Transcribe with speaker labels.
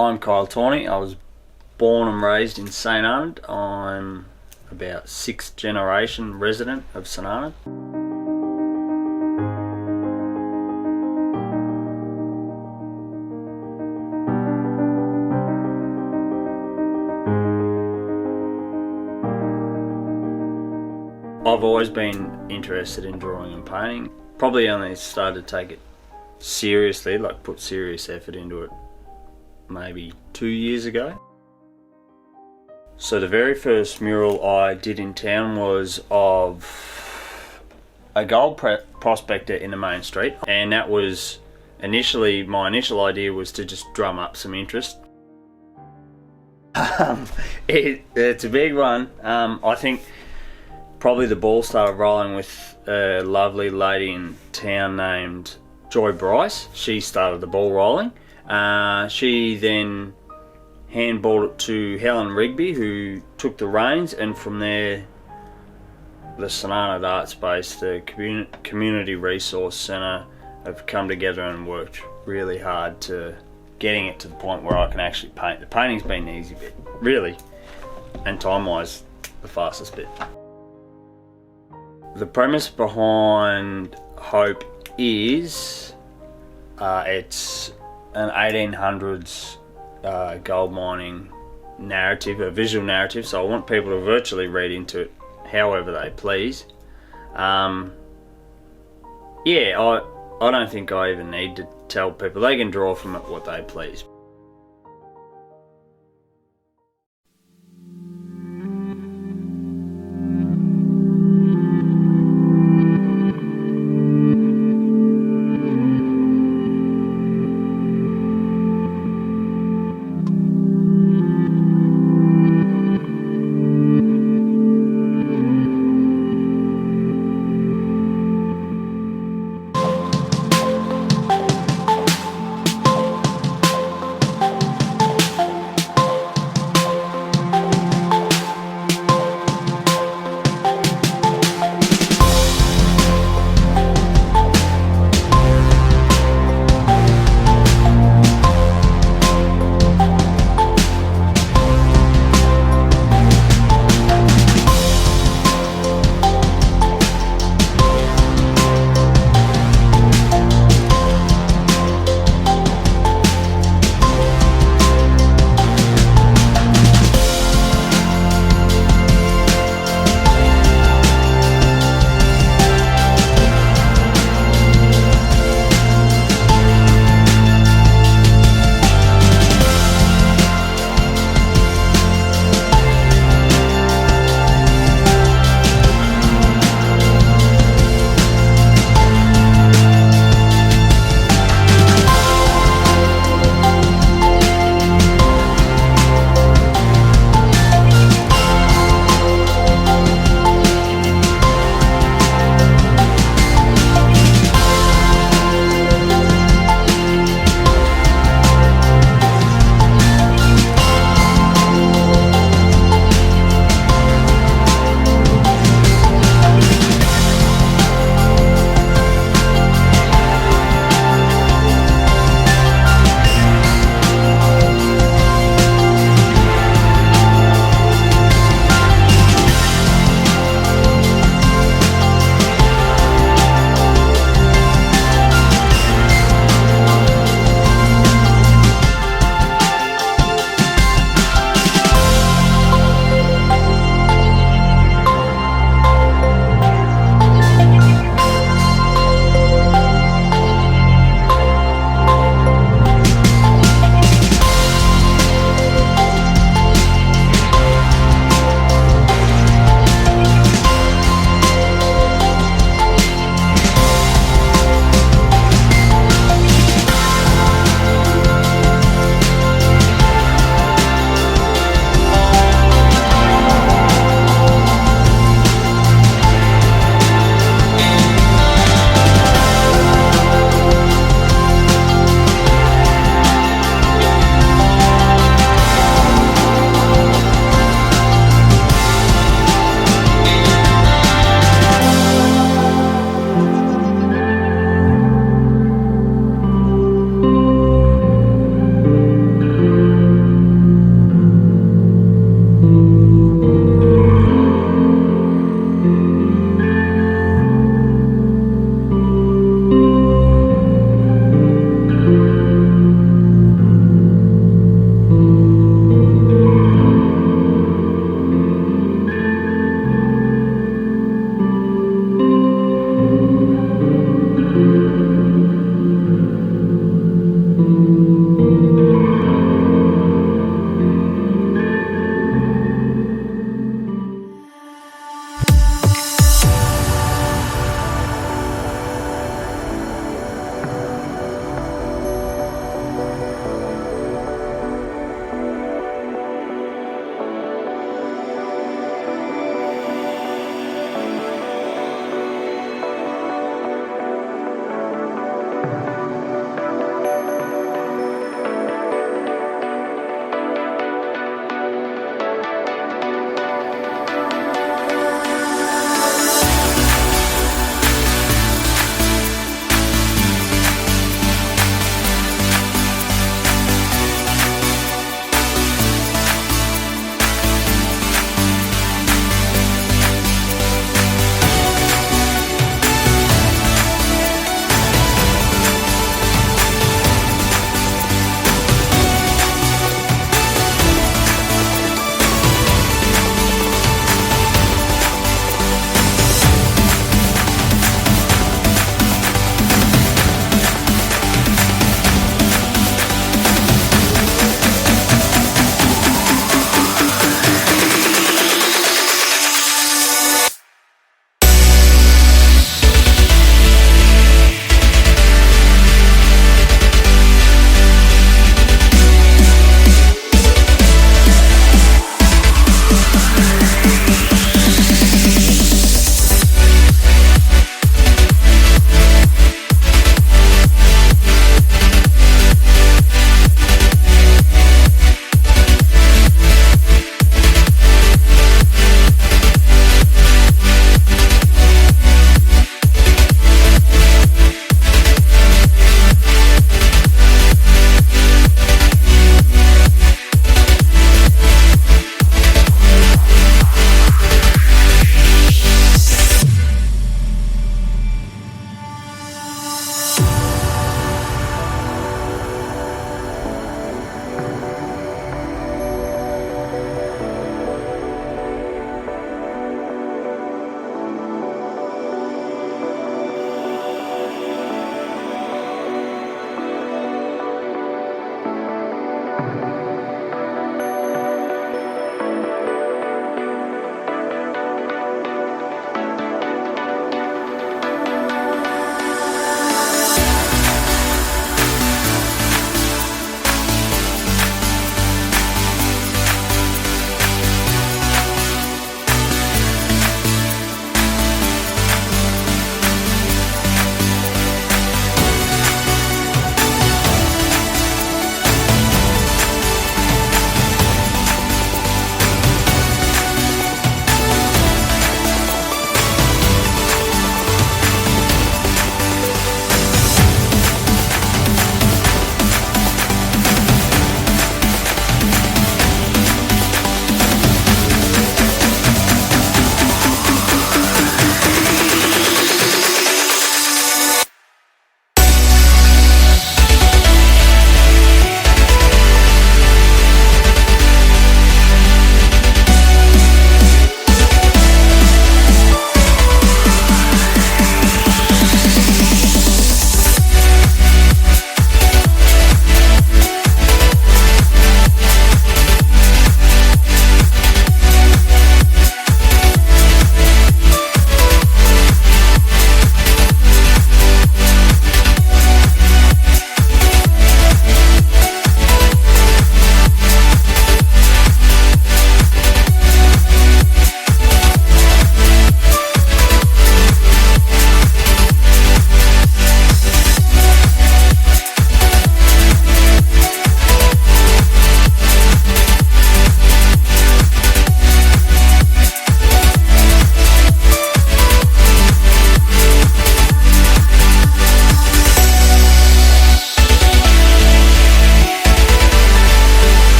Speaker 1: I'm Kyle Torney. I was born and raised in St Arnaud. I'm about 6th generation resident of St Arnaud. I've always been interested in drawing and painting. Probably only started to take it seriously, like put serious effort into it, maybe 2 years ago. So the very first mural I did in town was of a gold prospector in the main street, and that was my initial idea was to just drum up some interest. It's a big one. I think probably the ball started rolling with a lovely lady in town named Joy Bryce. She started the ball rolling. She then handballed it to Helen Rigby, who took the reins, and from there the St Arnaud Art Space, the Community Resource Centre, have come together and worked really hard to getting it to the point where I can actually paint. The painting's been the easy bit, really, and time-wise the fastest bit. The premise behind Hope is it's an 1800s gold mining narrative, a visual narrative, so I want people to virtually read into it however they please. I don't think I even need to tell people. They can draw from it what they please.